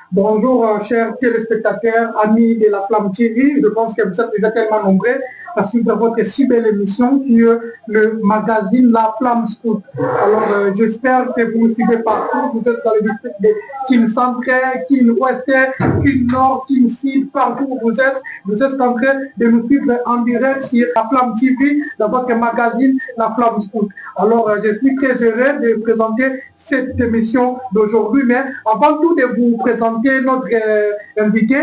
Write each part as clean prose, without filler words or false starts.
Bonjour, chers téléspectateurs, amis de la Flamme TV. Je pense que vous êtes déjà tellement nombreux à suivre votre si belle émission qui est le magazine La Flamme Scout. Alors, j'espère que vous nous suivez partout. Vous êtes dans le district de Kin Centre, Kin Ouest, Kin Nord, Kin Sud, partout où vous êtes en train de nous suivre en direct sur La Flamme TV, dans votre magazine La Flamme Scout. Alors, je suis très heureux de présenter cette émission d'aujourd'hui, mais avant tout de vous présenter notre invité,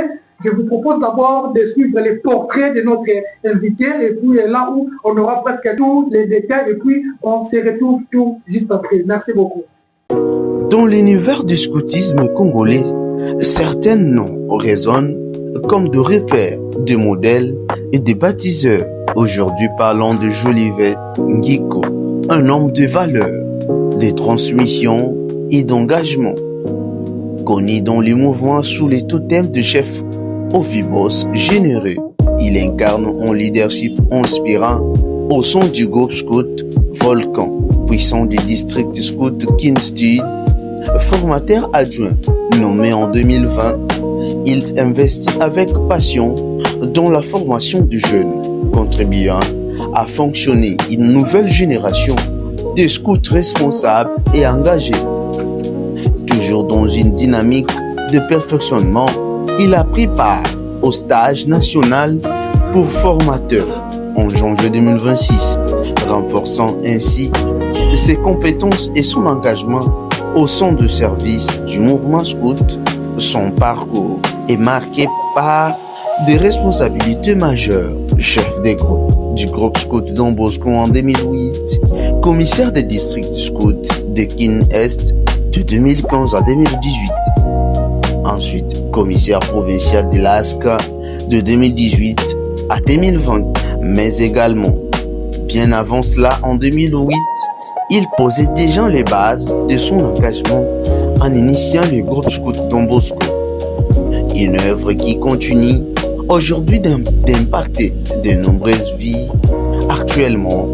je vous propose d'abord de suivre les portraits de notre invité et puis là où on aura presque tous les détails et puis on se retrouve tout juste après. Merci beaucoup. Dans l'univers du scoutisme congolais, certains noms résonnent comme de repères, de modèles et de baptiseurs. Aujourd'hui, parlons de Jolivet Ngiko, un homme de valeur, de transmission et d'engagement. Connu dans les mouvements sous les totems de chef au vibos généreux, il incarne un leadership inspirant au son du groupe scout Volcan, puissant du district scout Kinstud, formateur adjoint nommé en 2020. Il investit avec passion dans la formation de jeunes, contribuant à fonctionner une nouvelle génération de scouts responsables et engagés. Toujours dans une dynamique de perfectionnement, il a pris part au stage national pour formateurs en janvier 2026, renforçant ainsi ses compétences et son engagement au sein de service du mouvement scout. Son parcours est marqué par des responsabilités majeures. Chef des groupes du groupe scout Don Bosco en 2008, commissaire des districts scouts de Kin Est de 2015 à 2018. Ensuite, commissaire provincial de l'ASCA de 2018 à 2020. Mais également, bien avant cela, en 2008, il posait déjà les bases de son engagement en initiant le groupe scout Don Bosco. Une œuvre qui continue aujourd'hui d'impacter de nombreuses vies. Actuellement,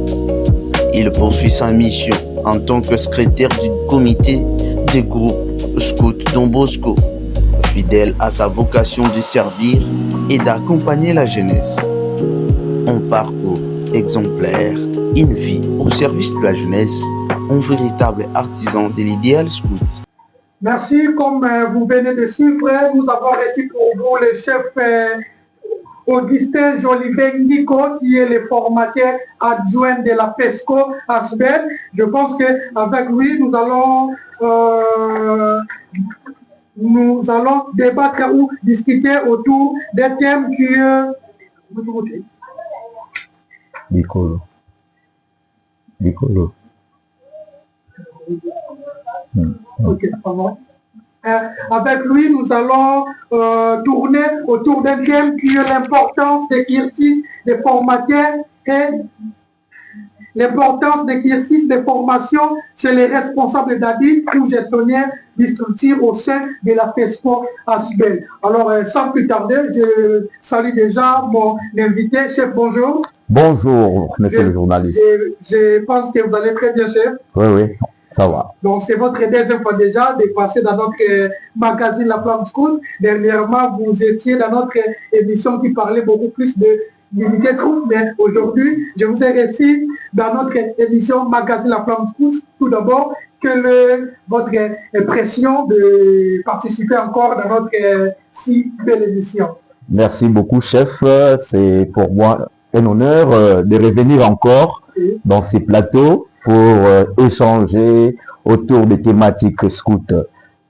il poursuit sa mission en tant que secrétaire du comité des groupes scout Don Bosco, fidèle à sa vocation de servir et d'accompagner la jeunesse. Un parcours exemplaire, une vie au service de la jeunesse, un véritable artisan de l'idéal scout. Merci, comme vous venez de suivre, nous avons reçu pour vous le chef Augustin Jolivet Ngiko, qui est le formateur adjoint de la PESCO Asbel. Je pense qu'avec lui, nous allons débattre ou discuter autour des thèmes qui... Nicolo. Ok, pardon. Avec lui, nous allons tourner autour d'un thème qui est l'importance de l'exercice des formateurs et l'importance de l'exercice des formations chez les responsables d'audit ou gestionnaires de structures au sein de la PESCO Asbel. Alors, sans plus tarder, je salue déjà mon invité. Chef, bonjour. Bonjour, monsieur le journaliste. Je pense que vous allez très bien, chef. Oui, ça va. Donc, c'est votre deuxième fois déjà de passer dans notre magazine La Flamme Scout. Dernièrement, vous étiez dans notre émission qui parlait beaucoup plus de d'unité troupe, mais aujourd'hui, je vous ai reçu dans notre émission magazine La Flamme Scout. Tout d'abord, votre impression de participer encore dans notre si belle émission. Merci beaucoup, chef. C'est pour moi un honneur de revenir encore dans ces plateaux pour échanger autour des thématiques scout.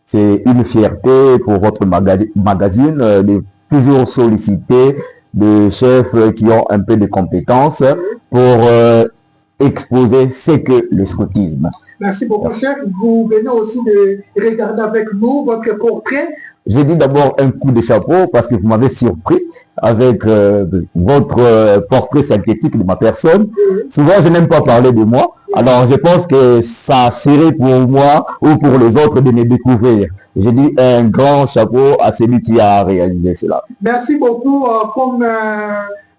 C'est une fierté pour votre magazine de toujours solliciter des chefs qui ont un peu de compétences pour exposer ce que le scoutisme. Merci beaucoup, chef. Vous venez aussi de regarder avec nous votre portrait. J'ai dit d'abord un coup de chapeau parce que vous m'avez surpris avec votre portrait synthétique de ma personne. Souvent, je n'aime pas parler de moi. Alors, je pense que ça serait pour moi ou pour les autres de me découvrir. J'ai dit un grand chapeau à celui qui a réalisé cela. Merci beaucoup. Comme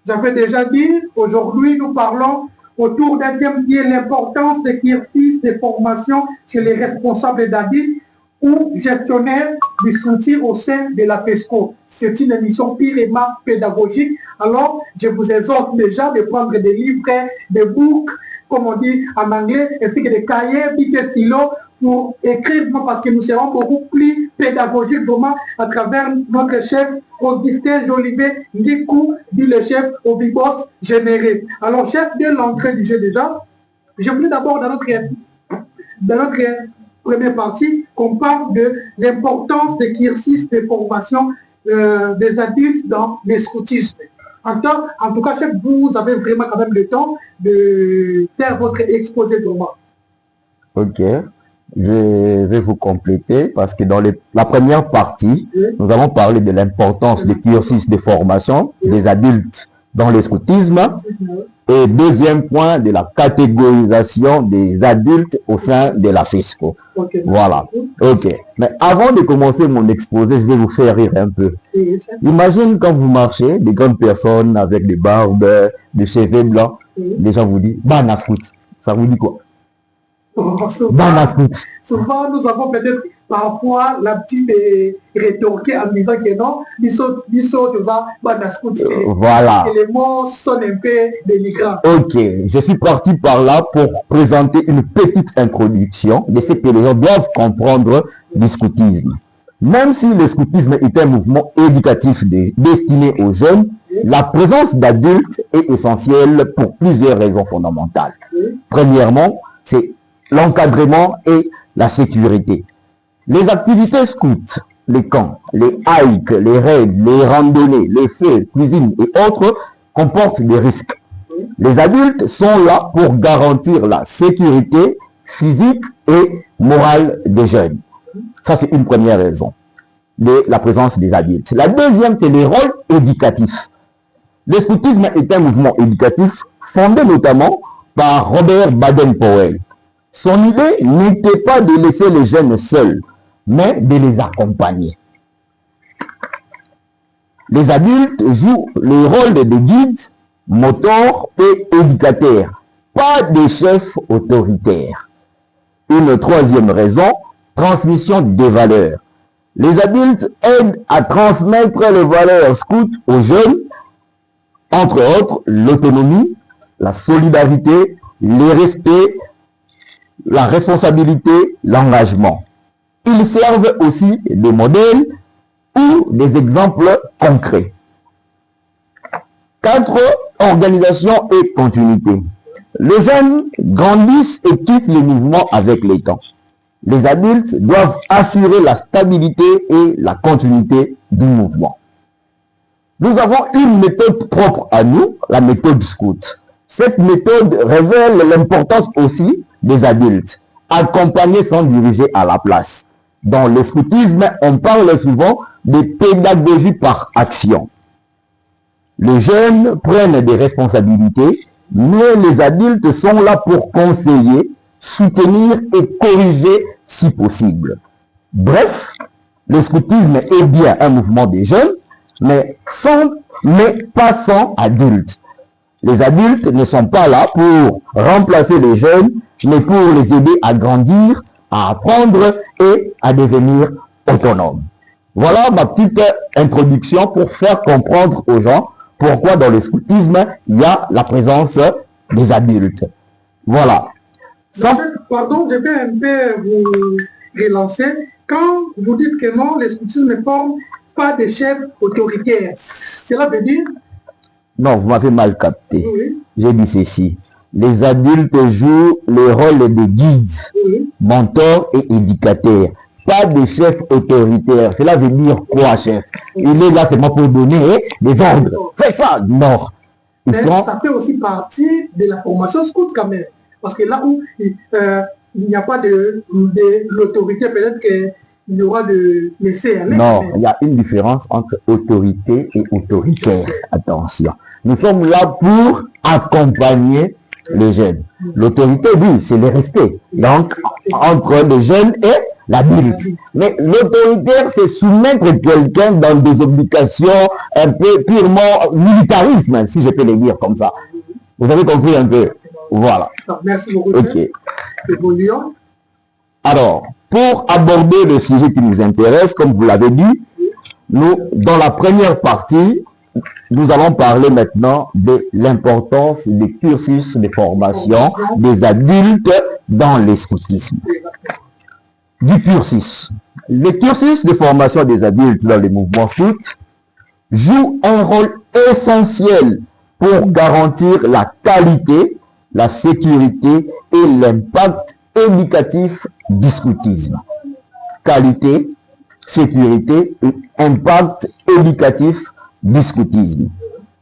j'avais déjà dit, aujourd'hui, nous parlons autour d'un thème qui est l'importance de l'exercice des formations chez les responsables d'audit ou gestionnaire du soutien au sein de la PESCO. C'est une émission purement pédagogique. Alors, je vous exhorte déjà de prendre des livres, des books, comme on dit en anglais, ainsi que des cahiers, des stylos pour écrire, parce que nous serons beaucoup plus pédagogiques vraiment à travers notre chef Augustin Jolivet Ndikou, dit le chef au Bibos Généré. Alors, chef, de l'entrée du jeu déjà, je voulais d'abord dans notre première partie qu'on parle de l'importance des cursus de formation des adultes dans le scoutisme. En tout cas, chef, vous avez vraiment quand même le temps de faire votre exposé de moi. Ok, je vais vous compléter parce que dans la première partie, nous avons parlé de l'importance des cursus de formation des adultes dans le scoutisme. Et deuxième point, de la catégorisation des adultes au sein de la FESCO. Voilà. Ok. Mais avant de commencer mon exposé, je vais vous faire rire un peu. Imagine quand vous marchez, des grandes personnes avec des barbes, des cheveux blancs, les gens vous disent « Bana scout ». Ça vous dit quoi? Bana scout. Souvent, nous avons peut-être parfois la petite rétorquée en disant que non, voilà. Et les mots sont un peu délicats. Ok, je suis parti par là pour présenter une petite introduction de ce que les gens doivent comprendre du scoutisme. Même si le scoutisme est un mouvement éducatif destiné aux jeunes, la présence d'adultes est essentielle pour plusieurs raisons fondamentales. Premièrement, c'est l'encadrement et la sécurité. Les activités scouts, les camps, les hikes, les raids, les randonnées, les feux, cuisine et autres comportent des risques. Les adultes sont là pour garantir la sécurité physique et morale des jeunes. Ça, c'est une première raison de la présence des adultes. La deuxième, c'est les rôles éducatifs. Le scoutisme est un mouvement éducatif fondé notamment par Robert Baden-Powell. Son idée n'était pas de laisser les jeunes seuls, mais de les accompagner. Les adultes jouent le rôle de guides, moteurs et éducateurs, pas des chefs autoritaires. Une troisième raison, transmission des valeurs. Les adultes aident à transmettre les valeurs scouts aux jeunes, entre autres l'autonomie, la solidarité, le respect, la responsabilité, l'engagement. Ils servent aussi des modèles ou des exemples concrets. 4. Organisation et continuité. Les jeunes grandissent et quittent le mouvement avec le temps. Les adultes doivent assurer la stabilité et la continuité du mouvement. Nous avons une méthode propre à nous, la méthode scout. Cette méthode révèle l'importance aussi des adultes, accompagner sans diriger à la place. Dans le scoutisme, on parle souvent de pédagogie par action. Les jeunes prennent des responsabilités, mais les adultes sont là pour conseiller, soutenir et corriger si possible. Bref, le scoutisme est bien un mouvement des jeunes, mais pas sans adultes. Les adultes ne sont pas là pour remplacer les jeunes, mais pour les aider à grandir, à apprendre et à devenir autonomes. Voilà ma petite introduction pour faire comprendre aux gens pourquoi dans le scoutisme, il y a la présence des adultes. Voilà. Pardon, je vais un peu vous relancer. Quand vous dites que non, le scoutisme ne forme pas de chefs autoritaires, cela veut dire? Non, vous m'avez mal capté. Oui. J'ai dit ceci. Les adultes jouent le rôle de guides, mentors et éducateurs. Pas de chef autoritaire. Cela veut dire quoi, chef? Il est là seulement pour donner des ordres. Faites ça! Non. Ça fait aussi partie de la formation scout quand même. Parce que là où il n'y a pas de l'autorité, peut-être qu'il y aura de laisser aller. Non, il y a une différence entre autorité et autoritaire. Attention. Nous sommes là pour accompagner les jeunes. L'autorité, oui, c'est le respect. Donc, entre le jeune et l'adulte. Mais l'autoritaire, c'est soumettre quelqu'un dans des obligations un peu purement militarisme, si je peux le dire comme ça. Vous avez compris un peu? Voilà. Merci beaucoup. Ok. Évoluons. Alors, Pour aborder le sujet qui nous intéresse, comme vous l'avez dit, nous, dans la première partie, nous allons parler maintenant de l'importance des cursus de formation des adultes dans le scoutisme. Du cursus. Le cursus de formation des adultes dans le mouvement scout joue un rôle essentiel pour garantir la qualité, la sécurité et l'impact éducatif du scoutisme. Qualité, sécurité et impact éducatif du scoutisme.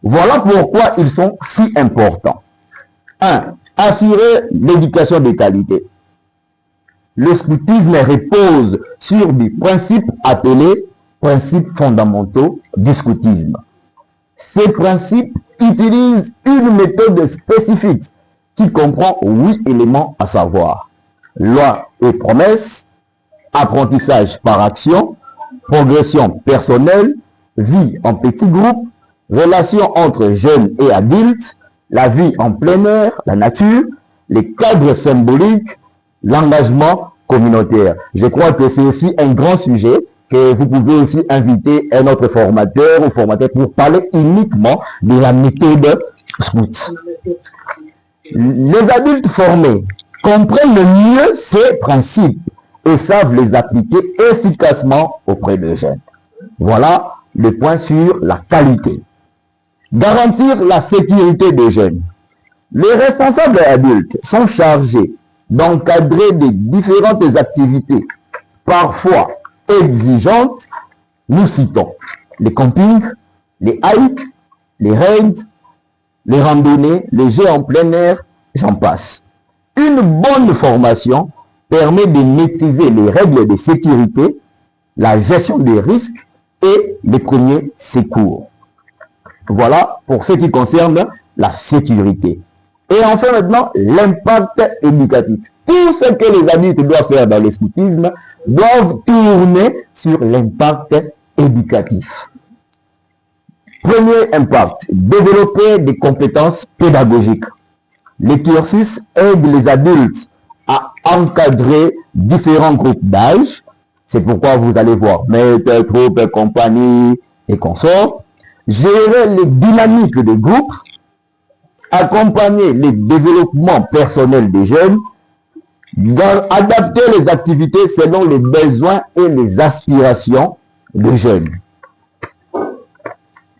Voilà pourquoi ils sont si importants. 1. Assurer l'éducation de qualité. Le scoutisme repose sur des principes appelés principes fondamentaux du scoutisme. Ces principes utilisent une méthode spécifique qui comprend 8 éléments à savoir: loi et promesses, apprentissage par action, progression personnelle, vie en petits groupes, relations entre jeunes et adultes, la vie en plein air, la nature, les cadres symboliques, l'engagement communautaire. Je crois que c'est aussi un grand sujet que vous pouvez aussi inviter un autre formateur ou formateur pour parler uniquement de la méthode scout. Les adultes formés comprennent le mieux ces principes et savent les appliquer efficacement auprès des jeunes. Voilà le point sur la qualité. Garantir la sécurité des jeunes. Les responsables adultes sont chargés d'encadrer des différentes activités, parfois exigeantes. Nous citons les campings, les hikes, les raids, les randonnées, les jeux en plein air, j'en passe. Une bonne formation permet de maîtriser les règles de sécurité, la gestion des risques et les premiers secours. Voilà pour ce qui concerne la sécurité. Et enfin maintenant, l'impact éducatif. Tout ce que les adultes doivent faire dans le scoutisme doivent tourner sur l'impact éducatif. Premier impact, développer des compétences pédagogiques. Le cursus aide les adultes à encadrer différents groupes d'âge. C'est pourquoi vous allez voir maîtres, troupes, compagnie et consorts. Gérer les dynamiques des groupes, accompagner le développement personnel des jeunes, adapter les activités selon les besoins et les aspirations des jeunes.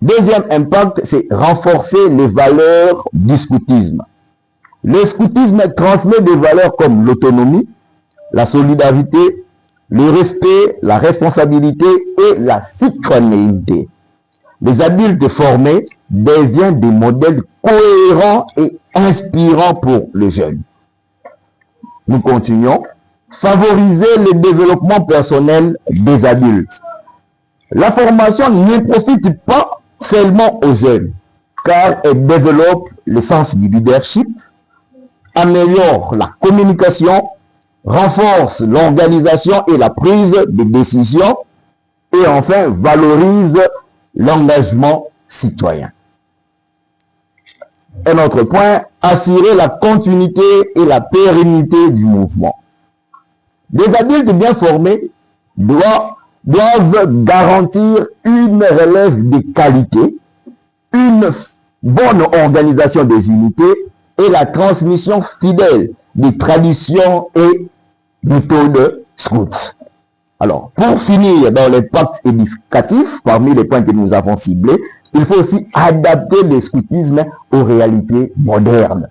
Deuxième impact, c'est renforcer les valeurs du scoutisme. Le scoutisme transmet des valeurs comme l'autonomie, la solidarité, le respect, la responsabilité et la citoyenneté. Les adultes formés deviennent des modèles cohérents et inspirants pour les jeunes. Nous continuons. Favoriser le développement personnel des adultes. La formation ne profite pas seulement aux jeunes, car elle développe le sens du leadership, améliore la communication, renforce l'organisation et la prise de décision, et enfin valorise l'engagement citoyen. Un autre point, assurer la continuité et la pérennité du mouvement. Les adultes bien formés doivent garantir une relève de qualité, une bonne organisation des unités et la transmission fidèle des traditions et méthodes scouts. Alors, pour finir dans l'impact éducatif, parmi les points que nous avons ciblés, il faut aussi adapter le scoutisme aux réalités modernes.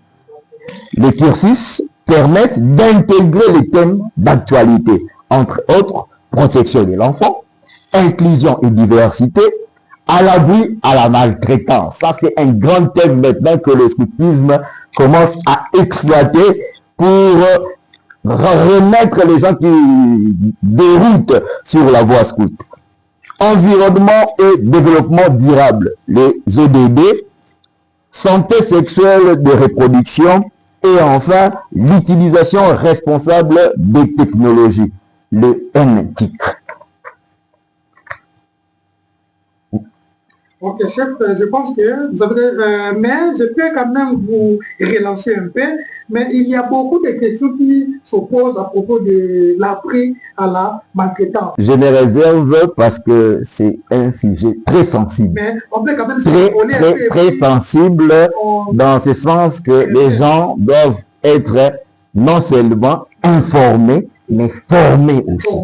Les cursus permettent d'intégrer les thèmes d'actualité, entre autres, protection de l'enfant, inclusion et diversité, à l'abri à la maltraitance. Ça, c'est un grand thème maintenant que le scoutisme commence à exploiter pour remettre les gens qui déroutent sur la voie scout. Environnement et développement durable, les ODD, santé sexuelle de reproduction et enfin l'utilisation responsable des technologies, le NTIC. Ok, chef, je pense que vous avez... mais je peux quand même vous relancer un peu. Mais il y a beaucoup de questions qui s'opposent à propos de l'appris à la maltraitance. Je me réserve parce que c'est un sujet très sensible. Mais on peut quand même Très sensible dans ce sens que les gens doivent être non seulement informés, mais formés aussi.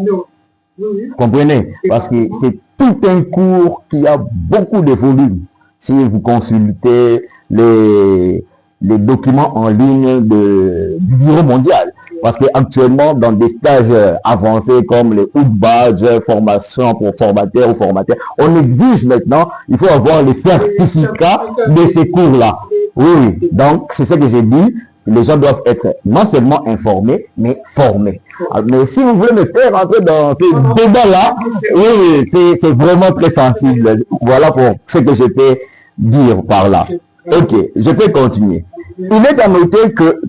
Oui. Vous comprenez? Parce que c'est tout un cours qui a beaucoup de volume. Si vous consultez les documents en ligne du Bureau mondial. Parce qu'actuellement, dans des stages avancés comme les Hood Badge, formation pour formateurs ou formateurs, on exige maintenant, il faut avoir les certificats de ces cours-là. Oui, donc c'est ce que j'ai dit. Les gens doivent être non seulement informés, mais formés. Alors, mais si vous voulez me faire entrer dans ce débat-là, oui, c'est vraiment très sensible. Voilà pour ce que je peux dire par là. Ok, je peux continuer. Il est à noter que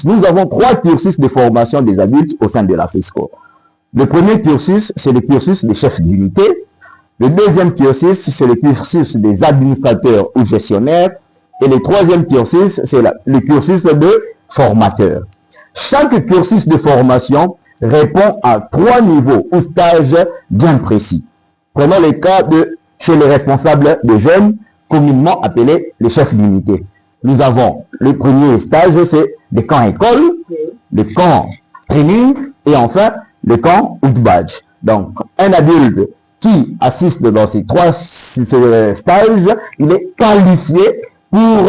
nous avons trois cursus de formation des adultes au sein de la FESCO. Le premier cursus, c'est le cursus des chefs d'unité. Le deuxième cursus, c'est le cursus des administrateurs ou gestionnaires. Et le troisième cursus, c'est le cursus de formateur. Chaque cursus de formation répond à 3 niveaux ou stages bien précis. Prenons le cas chez les responsables des jeunes, communément appelés les chefs d'unité. Nous avons le premier stage, c'est le camp école, le camp training et enfin le camp Hood Badge. Donc, un adulte qui assiste dans ces 3 stages, il est qualifié pour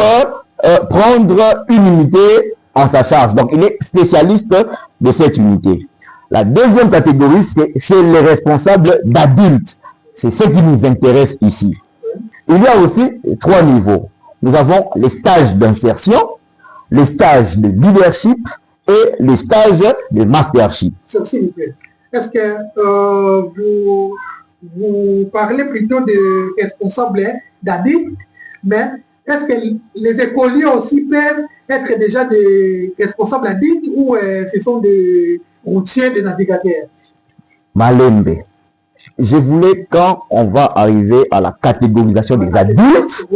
prendre une unité en sa charge. Donc, il est spécialiste de cette unité. La deuxième catégorie, c'est chez les responsables d'adultes. C'est ce qui nous intéresse ici. Il y a aussi 3 niveaux. Nous avons les stages d'insertion, les stages de leadership et les stages de mastership. Est-ce que vous parlez plutôt de responsables d'adultes, mais est-ce que les écoliers aussi peuvent être déjà des responsables adultes ou ce sont des routiers, des navigateurs? Malembe. Je voulais, quand on va arriver à la catégorisation des adultes,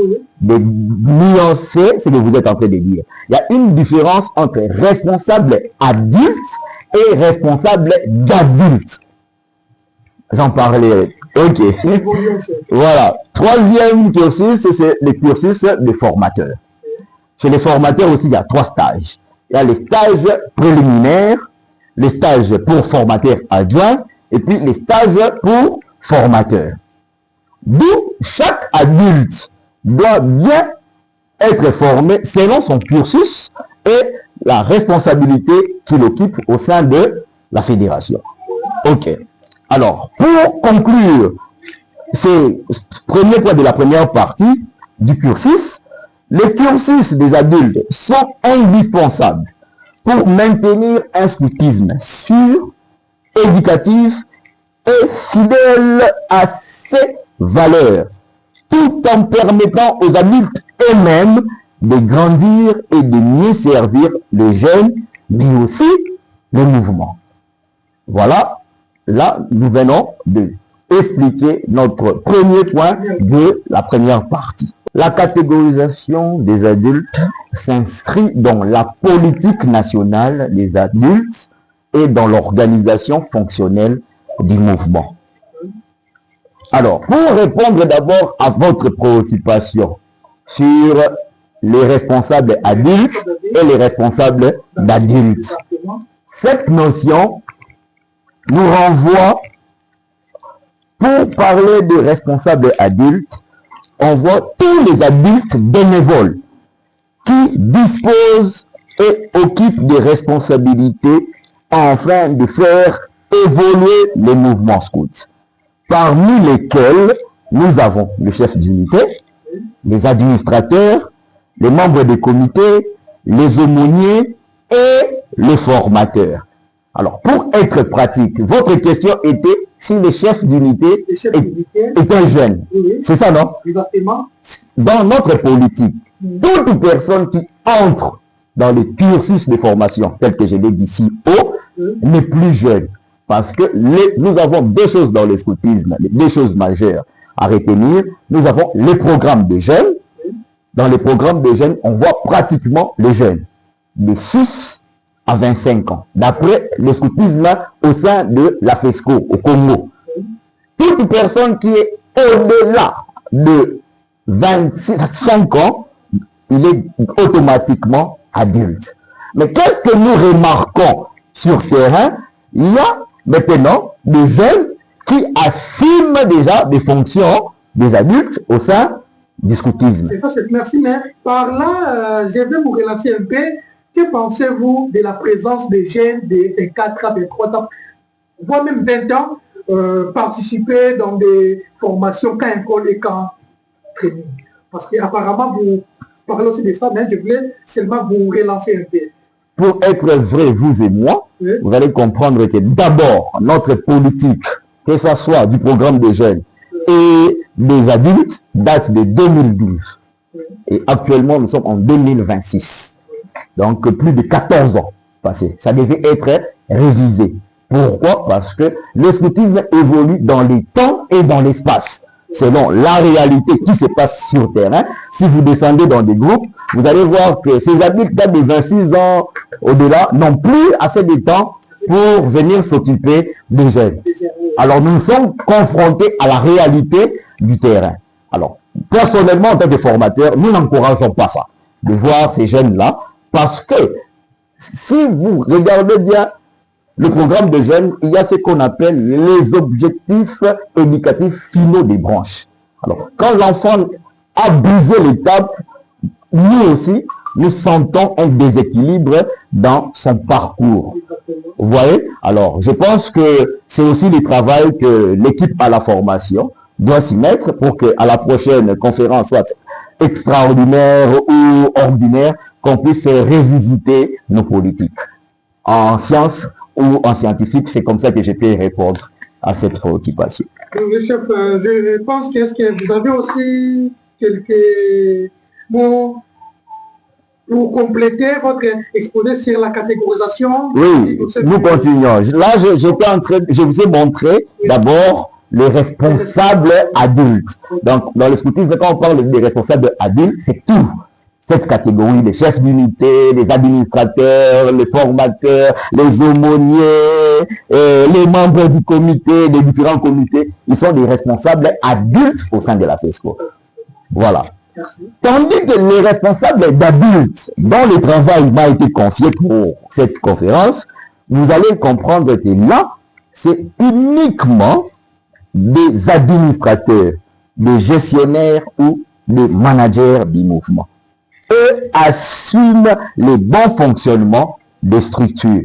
de nuancer ce que vous êtes en train de dire. Il y a une différence entre responsable adulte et responsable d'adulte. J'en parlais. Ok. Voilà. Troisième cursus, c'est le cursus des formateurs. Chez les formateurs aussi, il y a 3 stages. Il y a les stages préliminaires, les stages pour formateurs adjoints, et puis les stages pour formateurs. D'où chaque adulte doit bien être formé selon son cursus et la responsabilité qu'il occupe au sein de la fédération. Ok. Alors, pour conclure ces premiers points de la première partie du cursus, les cursus des adultes sont indispensables pour maintenir un scoutisme sûr, éducatif et fidèle à ses valeurs, tout en permettant aux adultes eux-mêmes de grandir et de mieux servir les jeunes, mais aussi le mouvement. Voilà, là, nous venons de expliquer notre premier point de la première partie. La catégorisation des adultes s'inscrit dans la politique nationale des adultes et dans l'organisation fonctionnelle du mouvement. Alors, pour répondre d'abord à votre préoccupation sur les responsables adultes et les responsables d'adultes, cette notion nous renvoie, pour parler de responsables adultes, on voit tous les adultes bénévoles qui disposent et occupent des responsabilités afin de faire évoluer les mouvements scouts, parmi lesquels nous avons le chef d'unité, les administrateurs, les membres des comités, les aumôniers et les formateurs. Alors, pour être pratique, votre question était si le chef d'unité est un jeune. C'est ça, non? Dans notre politique, toute personne qui entre dans le cursus de formation, tel que je l'ai dit ici haut, n'est plus jeune. Parce que nous avons 2 choses dans le scoutisme, 2 choses majeures. à retenir, nous avons les programmes de jeunes. Dans les programmes de jeunes, on voit pratiquement les jeunes de 6 à 25 ans, d'après le scoutisme au sein de la FESCO au Congo. Toute personne qui est au-delà de 25 ans, il est automatiquement adulte. Mais qu'est-ce que nous remarquons sur terrain? Il y a maintenant des jeunes qui assument déjà des fonctions des adultes au sein du scoutisme. C'est ça, merci, mais par là, je vais vous relancer un peu. Que pensez-vous de la présence des jeunes de 4 ans, de 3 ans, voire même 20 ans, participer dans des formations camp école et camp training? Parce qu'apparemment, vous parlez aussi de ça, mais je voulais seulement vous relancer un peu. Pour être vrai, vous et moi, oui, vous allez comprendre que d'abord, notre politique, que ce soit du programme des jeunes et des adultes, date de 2012. Oui. Et actuellement, nous sommes en 2026. Donc, plus de 14 ans passés. Ça devait être révisé. Pourquoi? Parce que le scoutisme évolue dans les temps et dans l'espace. Selon la réalité qui se passe sur le terrain, si vous descendez dans des groupes, vous allez voir que ces adultes de 26 ans au-delà n'ont plus assez de temps pour venir s'occuper des jeunes. Alors, nous sommes confrontés à la réalité du terrain. Alors, personnellement, en tant que formateur, nous n'encourageons pas ça, de voir ces jeunes-là, parce que si vous regardez bien le programme de jeunes, il y a ce qu'on appelle les objectifs éducatifs finaux des branches. Alors, quand l'enfant a brisé l'étape, nous aussi, nous sentons un déséquilibre dans son parcours. Vous voyez? Alors, je pense que c'est aussi le travail que l'équipe à la formation doit s'y mettre pour qu'à la prochaine conférence, soit extraordinaire ou ordinaire, qu'on puisse revisiter nos politiques. En sciences ou en scientifique, c'est comme ça que je peux répondre à cette préoccupation. Oui, chef, je pense que vous avez aussi quelques mots pour compléter votre exposé sur la catégorisation. Oui, nous continuons. Là, je vous ai montré d'abord les responsables adultes. Donc, dans le scoutisme, quand on parle des responsables adultes, c'est tout. Cette catégorie, les chefs d'unité, les administrateurs, les formateurs, les aumôniers, les membres du comité, des différents comités, ils sont des responsables adultes au sein de la FESCO. Voilà. Merci. Tandis que les responsables d'adultes, dont le travail m'a été confié pour cette conférence, vous allez comprendre que là, c'est uniquement des administrateurs, des gestionnaires ou des managers du mouvement. Eux assument le bon fonctionnement des structures.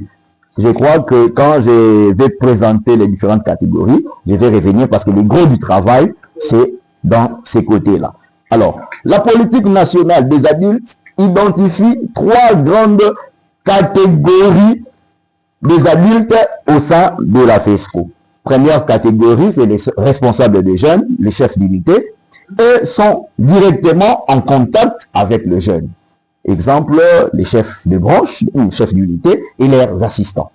Je crois que quand je vais présenter les différentes catégories, je vais revenir parce que le gros du travail, c'est dans ces côtés-là. Alors, la politique nationale des adultes identifie 3 grandes catégories des adultes au sein de la FESCO. Première catégorie, c'est les responsables des jeunes, les chefs d'unité. Eux sont directement en contact avec le jeune. Exemple, les chefs de branche ou chefs d'unité et leurs assistants.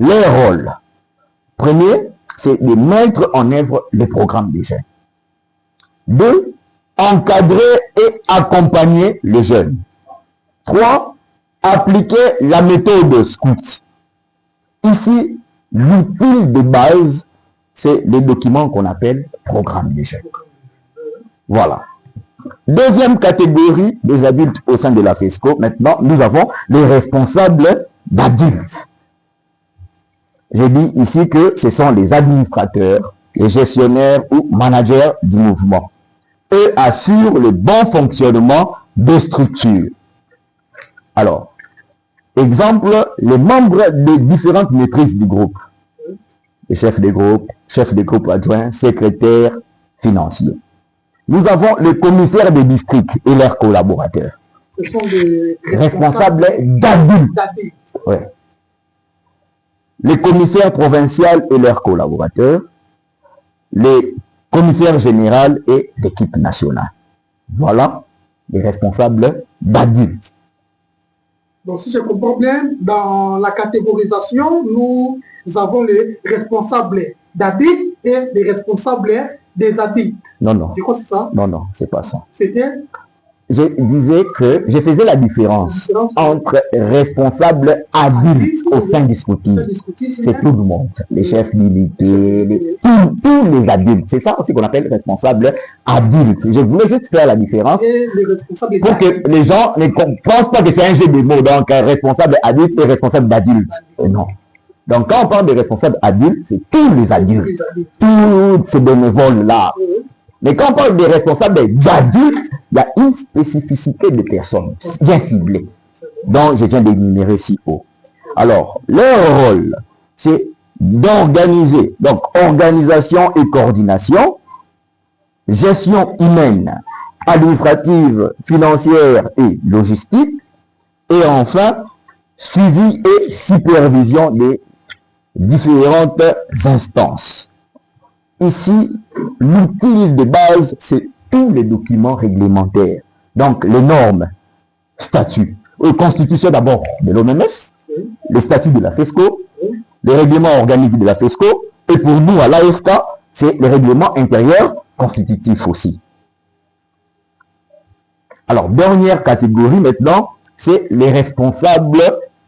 Leur rôle, premier, c'est de mettre en œuvre les programmes des jeunes. 2, encadrer et accompagner les jeunes. 3, appliquer la méthode scout. Ici, l'outil de base, c'est les documents qu'on appelle programme des jeunes. Voilà. Deuxième catégorie des adultes au sein de la FESCO. Maintenant, nous avons les responsables d'adultes. J'ai dit ici que ce sont les administrateurs, les gestionnaires ou managers du mouvement. Eux assurent le bon fonctionnement des structures. Alors, exemple, les membres des différentes maîtrises du groupe. Les chefs de groupe adjoints, secrétaires, financiers. Nous avons les commissaires des districts et leurs collaborateurs. Ce sont des responsables d'adultes. Ouais. Les commissaires provinciaux et leurs collaborateurs. Les commissaires généraux et l'équipe nationale. Voilà les responsables d'adultes. Donc, si je comprends bien, dans la catégorisation, nous avons les responsables d'adultes et les responsables des adultes. Non, non. Je crois que c'est ça. Non, non, c'est pas ça. C'était Je disais que je faisais la différence entre responsables adultes au sein du scoutisme. C'est tout le monde. Les chefs militaires, tous les adultes. C'est ça aussi qu'on appelle responsable adulte. Je voulais juste faire la différence pour que les gens ne pensent pas que c'est un jeu de mots. Donc, responsable adulte et responsable d'adulte. Non. Donc, quand on parle de responsable adulte, c'est tous les adultes. Tous ces bénévoles-là. Mais quand on parle des responsables d'adultes, il y a une spécificité de personnes bien ciblées, dont je viens d'énumérer si haut. Alors, leur rôle, c'est d'organiser, donc organisation et coordination, gestion humaine, administrative, financière et logistique, et enfin, suivi et supervision des différentes instances. Ici, l'outil de base, c'est tous les documents réglementaires. Donc, les normes, statuts, constitution d'abord de l'OMS, les statuts de la FESCO, les règlements organiques de la FESCO, et pour nous, à l'ASK, c'est les règlements intérieurs constitutifs aussi. Alors, dernière catégorie maintenant, c'est les responsables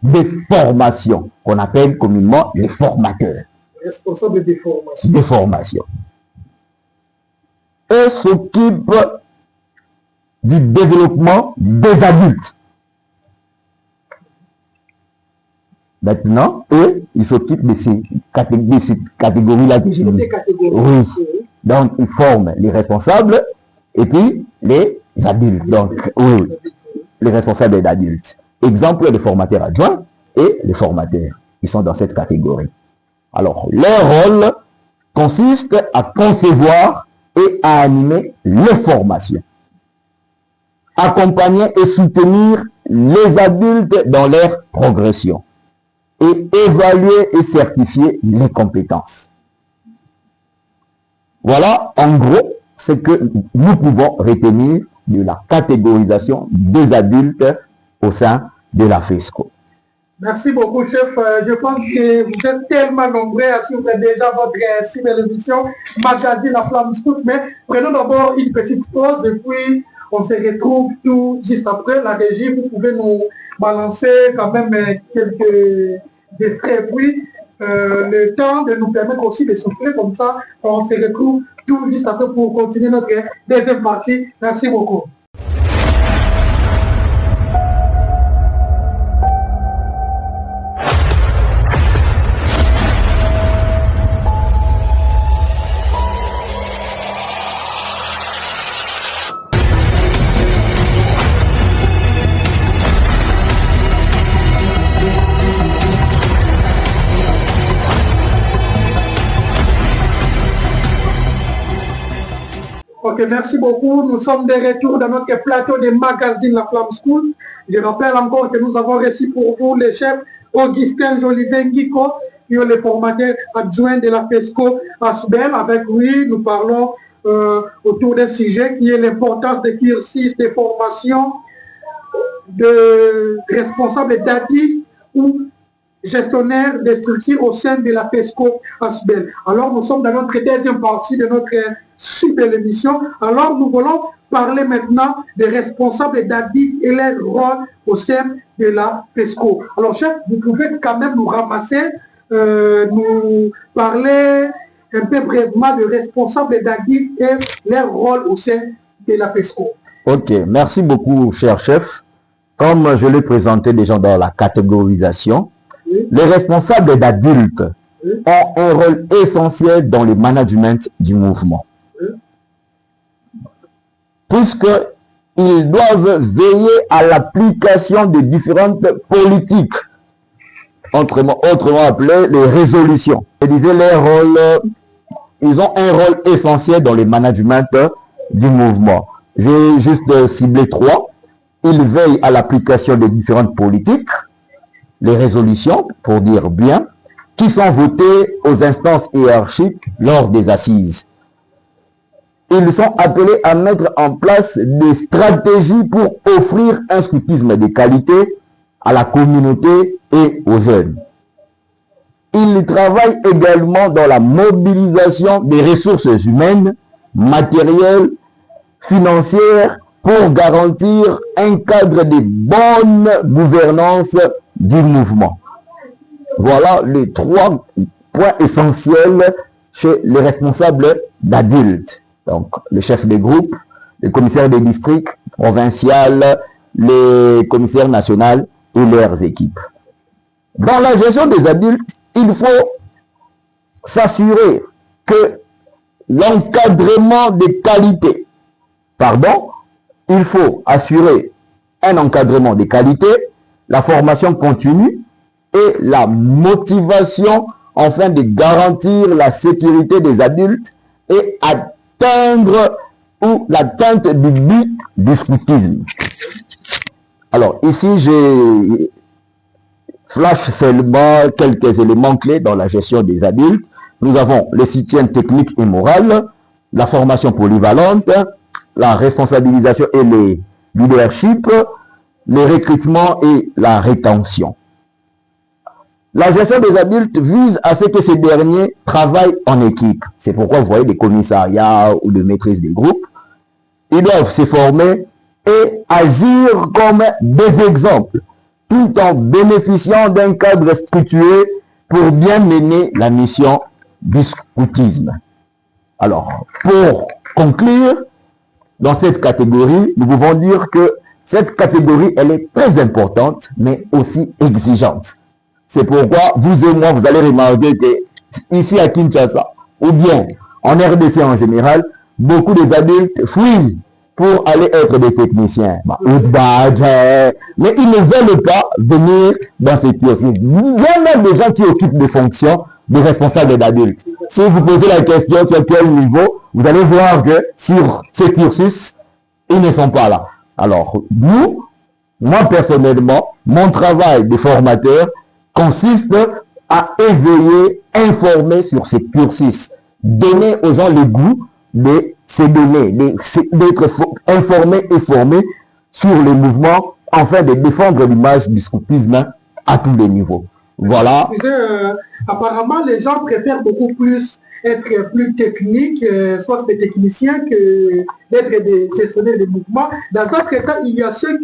des formations, qu'on appelle communément les formateurs. Responsable des formations. Des formations. Eux s'occupent du développement des adultes. Maintenant, eux, ils s'occupent de ces catégories-là que j'ai dit. Oui. Donc, ils forment les responsables et puis les adultes. Donc, oui, les responsables d'adultes. Exemple, les formateurs adjoints et les formateurs. Ils sont dans cette catégorie. Alors, leur rôle consiste à concevoir et à animer les formations, accompagner et soutenir les adultes dans leur progression et évaluer et certifier les compétences. Voilà, en gros, ce que nous pouvons retenir de la catégorisation des adultes au sein de la FESCO. Merci beaucoup, chef. Je pense que vous êtes tellement nombreux à suivre déjà votre si belle émission, Magazine La Flamme Scout. Mais prenons d'abord une petite pause et puis on se retrouve tout juste après. La régie, vous pouvez nous balancer quand même quelques extraits. Puis le temps de nous permettre aussi de souffler comme ça. On se retrouve tout juste après pour continuer notre deuxième partie. Merci beaucoup. Ok, merci beaucoup. Nous sommes de retour dans notre plateau de Magazine La Flamme School. Je rappelle encore que nous avons reçu pour vous le chef Augustin Jolivet-Nguiko, qui est le formateur adjoint de la FESCO Asbel. Avec lui, nous parlons autour d'un sujet qui est l'importance des cursus de formation de responsables d'ADI ou gestionnaire des structures au sein de la FESCO Asbel. Alors, nous sommes dans notre deuxième partie de notre super émission. Alors, nous voulons parler maintenant des responsables d'ADI et leur rôle au sein de la FESCO. Alors, chef, vous pouvez quand même nous ramasser, nous parler un peu brièvement de responsables d'ADI et leur rôle au sein de la FESCO. Ok, merci beaucoup, cher chef. Comme je l'ai présenté déjà dans la catégorisation, les responsables d'adultes ont un rôle essentiel dans le management du mouvement. Puisqu'ils doivent veiller à l'application de différentes politiques, autrement appelées les résolutions. Je disais, ils ont un rôle essentiel dans le management du mouvement. J'ai juste ciblé 3. Ils veillent à l'application des différentes politiques, les résolutions, pour dire bien, qui sont votées aux instances hiérarchiques lors des assises. Ils sont appelés à mettre en place des stratégies pour offrir un scoutisme de qualité à la communauté et aux jeunes. Ils travaillent également dans la mobilisation des ressources humaines matérielle, financière pour garantir un cadre de bonne gouvernance du mouvement. Voilà les 3 points essentiels chez les responsables d'adultes. Donc, le chef de groupe, les commissaires des districts provinciaux, les commissaires nationaux et leurs équipes. Dans la gestion des adultes, il faut s'assurer que l'encadrement des qualités, il faut assurer un encadrement des qualités, la formation continue et la motivation afin de garantir la sécurité des adultes et atteindre l'atteinte du but du scoutisme. Alors ici, j'ai flash seulement quelques éléments clés dans la gestion des adultes. Nous avons le soutien technique et moral, la formation polyvalente, la responsabilisation et le leadership, le recrutement et la rétention. La gestion des adultes vise à ce que ces derniers travaillent en équipe. C'est pourquoi vous voyez des commissariats ou de maîtrise des groupes. Ils doivent se former et agir comme des exemples, tout en bénéficiant d'un cadre structuré pour bien mener la mission du scoutisme. Alors, pour conclure, dans cette catégorie, nous pouvons dire que cette catégorie, elle est très importante, mais aussi exigeante. C'est pourquoi vous et moi, vous allez remarquer que ici à Kinshasa, ou bien en RDC en général, beaucoup des adultes fuient pour aller être des techniciens. Mais ils ne veulent pas venir dans ces cursus. Il y a même des gens qui occupent des fonctions de responsables d'adultes. Si vous posez la question sur quel niveau, vous allez voir que sur ce cursus, ils ne sont pas là. Alors, moi personnellement, mon travail de formateur consiste à éveiller, informer sur ces cursus, donner aux gens le goût de ces données, d'être informés et formés sur les mouvements afin de défendre l'image du scoutisme à tous les niveaux. Voilà. Apparemment, les gens préfèrent beaucoup plus être plus techniques, soit des techniciens, que d'être des gestionnaires de mouvements. Dans un cas, il y a ceux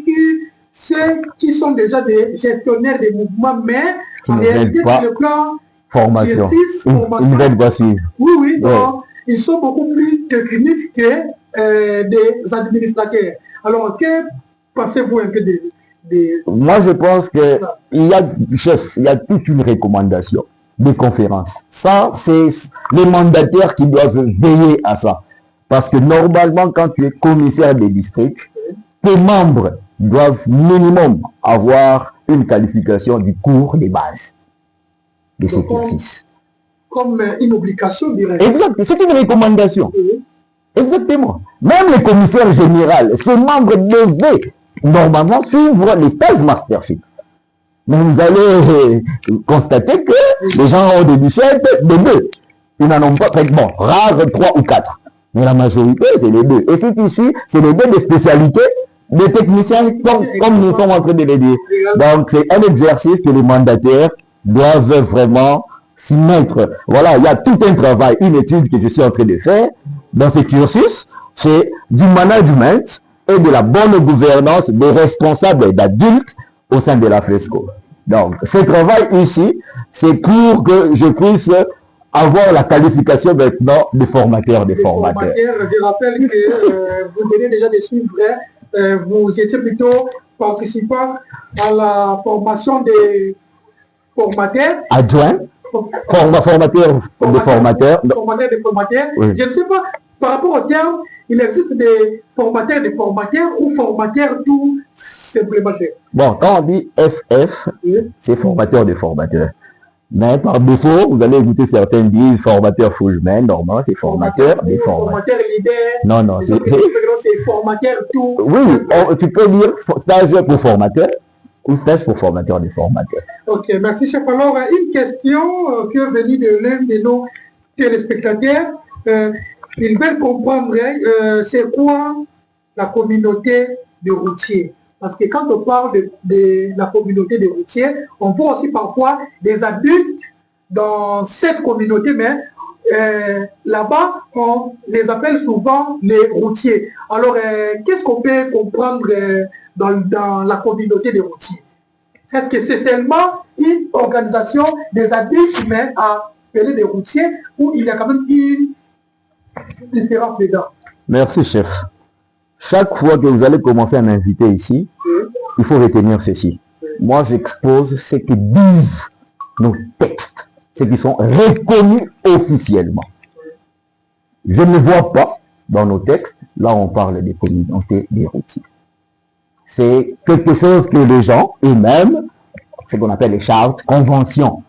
qui sont déjà des gestionnaires des mouvements, mais qui en réalité, sur le plan formation, ils ne veulent pas suivre. Oui, donc, ils sont beaucoup plus techniques que des administrateurs. Alors, que pensez-vous un peu des... Moi, je pense que il y a toute une recommandation des conférences. Ça, c'est les mandataires qui doivent veiller à ça. Parce que normalement, quand tu es commissaire des districts, tes membres doivent minimum avoir une qualification du cours de base de cet exercice. Comme une obligation, dirais-je. Exact, c'est une recommandation. Exactement. Même le commissaire général, ses membres devaient normalement suivre les stages mastership. Mais vous allez constater que les gens ont des bichettes de 2. Ils n'en ont pas, bon, rares 3 ou 4. Mais la majorité, c'est les 2. Et si tu suis, c'est les 2 des spécialités des techniciens, comme nous sommes en train de le dire. Donc, c'est un exercice que les mandataires doivent vraiment s'y mettre. Voilà, il y a tout un travail, une étude que je suis en train de faire dans ce cursus. C'est du management et de la bonne gouvernance des responsables d'adultes au sein de la FESCO. Donc, ce travail ici, c'est pour que je puisse avoir la qualification maintenant de formateur des formateurs. Je rappelle que vous venez déjà de suivre, vous étiez plutôt participant à la formation des formateurs. Adjoint, formateur des formateurs. Formateur des formateurs. Oui. Je ne sais pas, par rapport au terme, il existe des formateurs ou formateurs tout simplement. Bon, quand on dit FF, c'est formateur de formateurs. Mais par défaut, vous allez écouter certains disent formateur full-man, normalement c'est formateur des formateurs. Formateur leader. Non, c'est formateur tout. Oui, tu peux dire stage pour formateur ou stage pour formateur des formateurs. Ok, merci chef. Alors, une question qui est venue de l'un de nos téléspectateurs. Ils veulent comprendre c'est quoi la communauté de routiers. Parce que quand on parle de la communauté de routiers, on voit aussi parfois des adultes dans cette communauté, mais là-bas, on les appelle souvent les routiers. Alors, qu'est-ce qu'on peut comprendre dans la communauté des routiers? Est-ce que c'est seulement une organisation des adultes, mais appelée des routiers, ou il y a quand même une différence dedans? Merci, chef. Chaque fois que vous allez commencer à m'inviter ici, il faut retenir ceci. Moi, j'expose ce que disent nos textes, ce qui sont reconnus officiellement. Je ne vois pas dans nos textes, là on parle des communautés des routiers. C'est quelque chose que les gens eux-mêmes, ce qu'on appelle les chartes, conventions.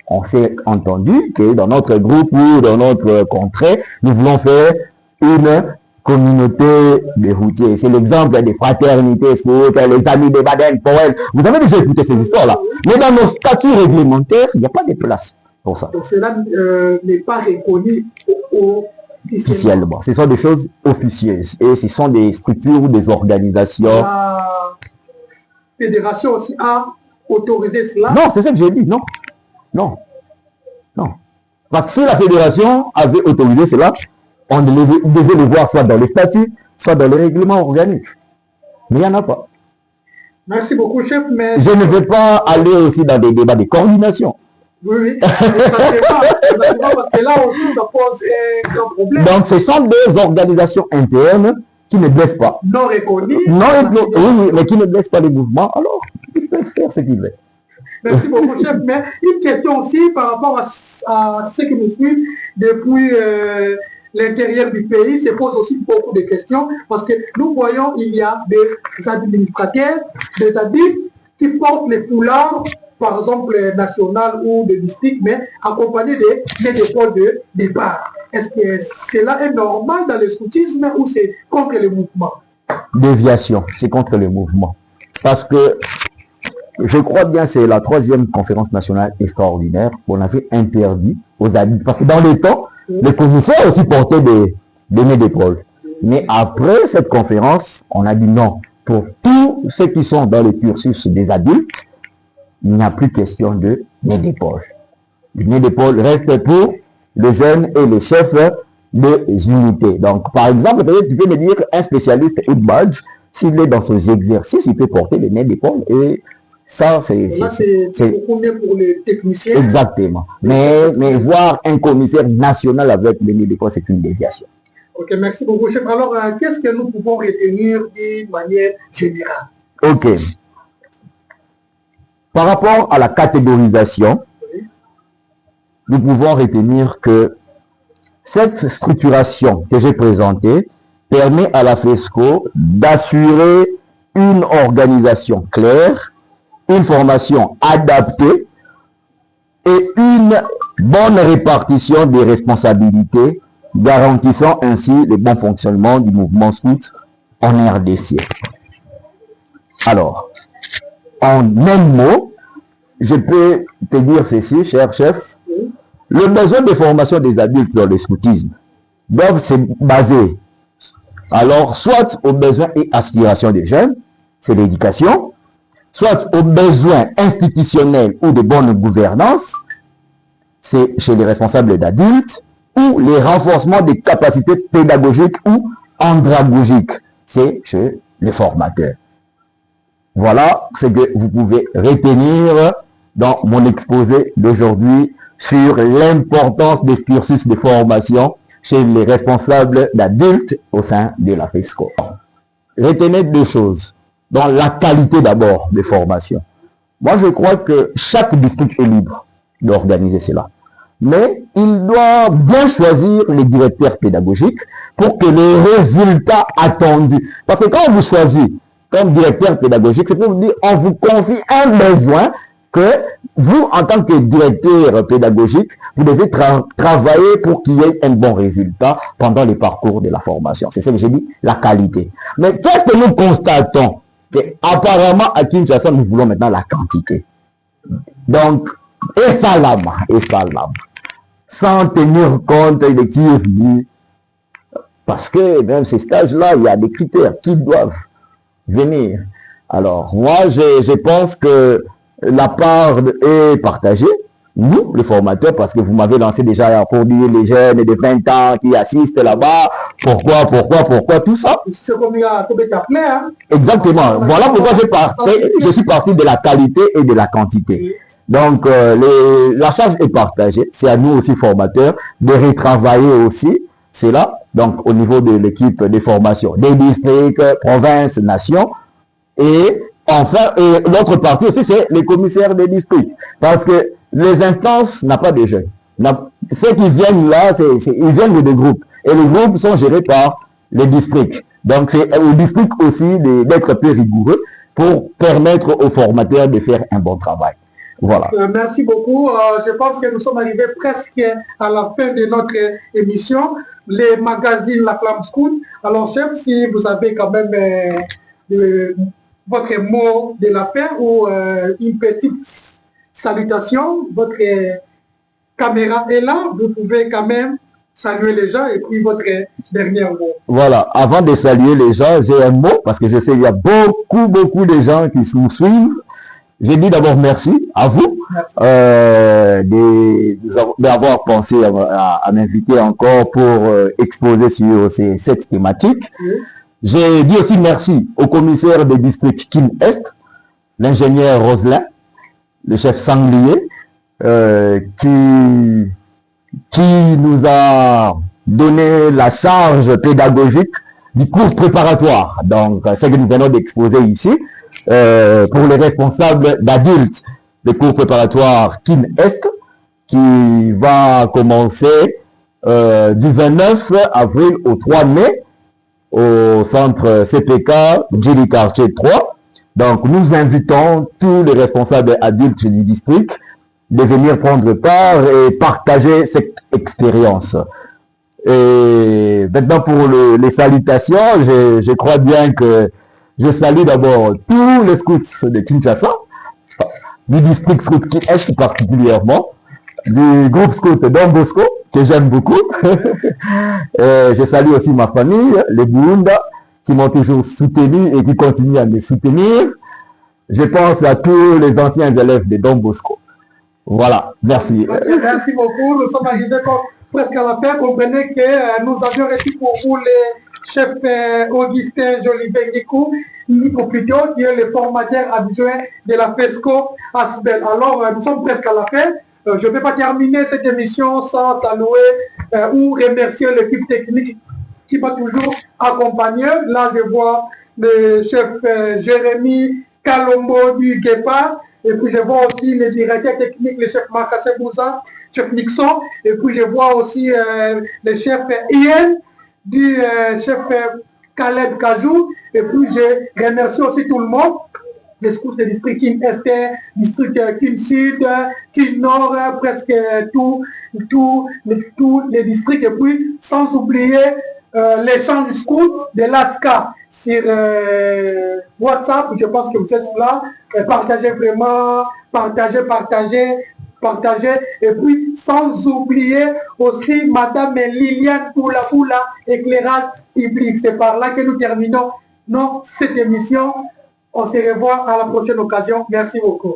On s'est entendu que dans notre groupe ou dans notre contrée, nous voulons faire une communauté des routiers. C'est l'exemple des fraternités, les amis de Baden-Powell. Vous avez déjà écouté ces histoires-là. Mais dans nos statuts réglementaires, il n'y a pas de place pour ça. Donc cela n'est pas reconnu officiellement. Ce sont des choses officieuses. Et ce sont des structures ou des organisations. La fédération aussi a autorisé cela? Non, c'est ça que j'ai dit. Non. Non. Non. Parce que si la fédération avait autorisé cela, on devait le voir soit dans les statuts, soit dans les règlements organiques. Mais il n'y en a pas. Merci beaucoup, chef. Mais... Je ne vais pas aller aussi dans des débats de coordination. Oui, ça c'est pas, parce que là aussi, ça pose un problème. Donc, ce sont des organisations internes qui ne blessent pas. Non reconnues. Oui, mais qui ne blessent pas les mouvements. Alors, ils peuvent faire ce qu'ils veulent. Merci beaucoup, chef. Mais une question aussi par rapport à ceux qui nous suivent depuis l'intérieur du pays se pose aussi beaucoup de questions parce que nous voyons il y a des administrateurs, des adultes qui portent les foulards, par exemple national ou de district, mais accompagnés des dépôts de départ. Est-ce que cela est normal dans le scoutisme ou c'est contre le mouvement? Déviation, c'est contre le mouvement. Parce que je crois bien c'est la 3e conférence nationale extraordinaire qu'on avait interdit aux adultes. Parce que dans les temps, les commissaires aussi portaient des nez d'épaule. Mais après cette conférence, on a dit non. Pour tous ceux qui sont dans le cursus des adultes, il n'y a plus question de nez d'épaule. Le nez d'épaule reste pour les jeunes et les chefs des unités. Donc, par exemple, peut-être tu peux me dire qu'un spécialiste badge, s'il est dans ses exercices, il peut porter le nez d'épaule et ça, c'est beaucoup mieux pour les techniciens. Exactement. Mais voir un commissaire national avec le nez d'épaule, c'est une déviation. Ok, merci beaucoup, chef. Alors, qu'est-ce que nous pouvons retenir d'une manière générale? Ok. Par rapport à la catégorisation, nous pouvons retenir que cette structuration que j'ai présentée permet à la FESCO d'assurer une organisation claire, une formation adaptée et une bonne répartition des responsabilités, garantissant ainsi le bon fonctionnement du mouvement scout en RDC. Alors, en même mot, je peux te dire ceci, cher chef, le besoin de formation des adultes dans le scoutisme doivent se baser alors soit aux besoins et aspirations des jeunes, c'est l'éducation, soit aux besoins institutionnels ou de bonne gouvernance, c'est chez les responsables d'adultes, ou les renforcements des capacités pédagogiques ou andragogiques, c'est chez les formateurs. Voilà ce que vous pouvez retenir dans mon exposé d'aujourd'hui sur l'importance des cursus de formation chez les responsables d'adultes au sein de la FESCO. Retenez 2 choses. Dans la qualité d'abord de formation. Moi, je crois que chaque district est libre d'organiser cela. Mais il doit bien choisir les directeurs pédagogiques pour que les résultats attendus. Parce que quand on vous choisit comme directeur pédagogique, c'est pour vous dire, on vous confie un besoin que vous, en tant que directeur pédagogique, vous devez travailler pour qu'il y ait un bon résultat pendant le parcours de la formation. C'est ça que j'ai dit, la qualité. Mais qu'est-ce que nous constatons? Apparemment, à Kinshasa, nous voulons maintenant la quantité. Donc, et ça là-bas, sans tenir compte de qui est venu. Parce que même ces stages-là, il y a des critères qui doivent venir. Alors, moi, je pense que la part est partagée. nous, les formateurs, parce que vous m'avez lancé déjà pour dire les jeunes de 20 ans qui assistent là-bas, pourquoi, tout ça. C'est comme il y a hein? Exactement. Voilà pourquoi je suis parti de la qualité et de la quantité. Donc, la charge est partagée. C'est à nous aussi, formateurs, de retravailler aussi cela. Donc, au niveau de l'équipe de formation des districts, provinces, nations. Et enfin, l'autre partie aussi, c'est les commissaires des districts. Parce que les instances n'ont pas de jeunes. Ceux qui viennent là, ils viennent des groupes. Et les groupes sont gérés par les districts. Donc, c'est au district aussi d'être plus rigoureux pour permettre aux formateurs de faire un bon travail. Voilà. Merci beaucoup. Je pense que nous sommes arrivés presque à la fin de notre émission. Les magazines La Flamme Scout. Alors, chef, si vous avez quand même votre mot de la fin ou une petite salutation, votre caméra est là, vous pouvez quand même saluer les gens et puis votre dernier mot. Voilà, avant de saluer les gens, j'ai un mot parce que je sais qu'il y a beaucoup de gens qui nous suivent. Je dis d'abord merci à vous d'avoir pensé à m'inviter encore pour exposer sur cette thématique. Oui. J'ai dit aussi merci au commissaire des districts Kin Est, l'ingénieur Roselin, le chef Sanglier, qui nous a donné la charge pédagogique du cours préparatoire. Donc, ce que nous venons d'exposer ici, pour les responsables d'adultes, le cours préparatoire Kin Est, qui va commencer du 29 avril au 3 mai au centre CPK Djili Quartier 3. Donc, nous invitons tous les responsables adultes du district de venir prendre part et partager cette expérience. Et maintenant, pour les salutations, je crois bien que je salue d'abord tous les scouts de Kinshasa, du district scout Kin Est particulièrement, du groupe scout Don Bosco, que j'aime beaucoup. Je salue aussi ma famille, les Burunda, qui m'ont toujours soutenu et qui continuent à me soutenir. Je pense à tous les anciens élèves de Don Bosco. Voilà, merci. Merci beaucoup. Nous sommes arrivés presque à la fin. Comprenez que nous avions reçu pour vous le chef Augustin Jolivet-Nico plutôt, qui est le formateur adjoint de la FESCO Asbel. Alors, nous sommes presque à la fin. Je ne peux pas terminer cette émission sans saluer ou remercier l'équipe technique qui m'a toujours accompagné. Là, je vois le chef Jérémy Kalombo du Guépard. Et puis, je vois aussi le directeur technique, le chef Marcassé Bouza, chef Nixon. Et puis, je vois aussi le chef Ian du chef Caleb Kajou. Et puis, je remercie aussi tout le monde. Les scouts des districts Kin Est, district Kin Sud, Kin Nord, presque tous les districts. Et puis, sans oublier les champs du scout de l'ASCA sur WhatsApp. Je pense que vous êtes là. Partagez vraiment, partagez. Et puis, sans oublier aussi Madame Liliane Poula, éclairage public. C'est par là que nous terminons cette émission. On se revoit à la prochaine occasion. Merci beaucoup.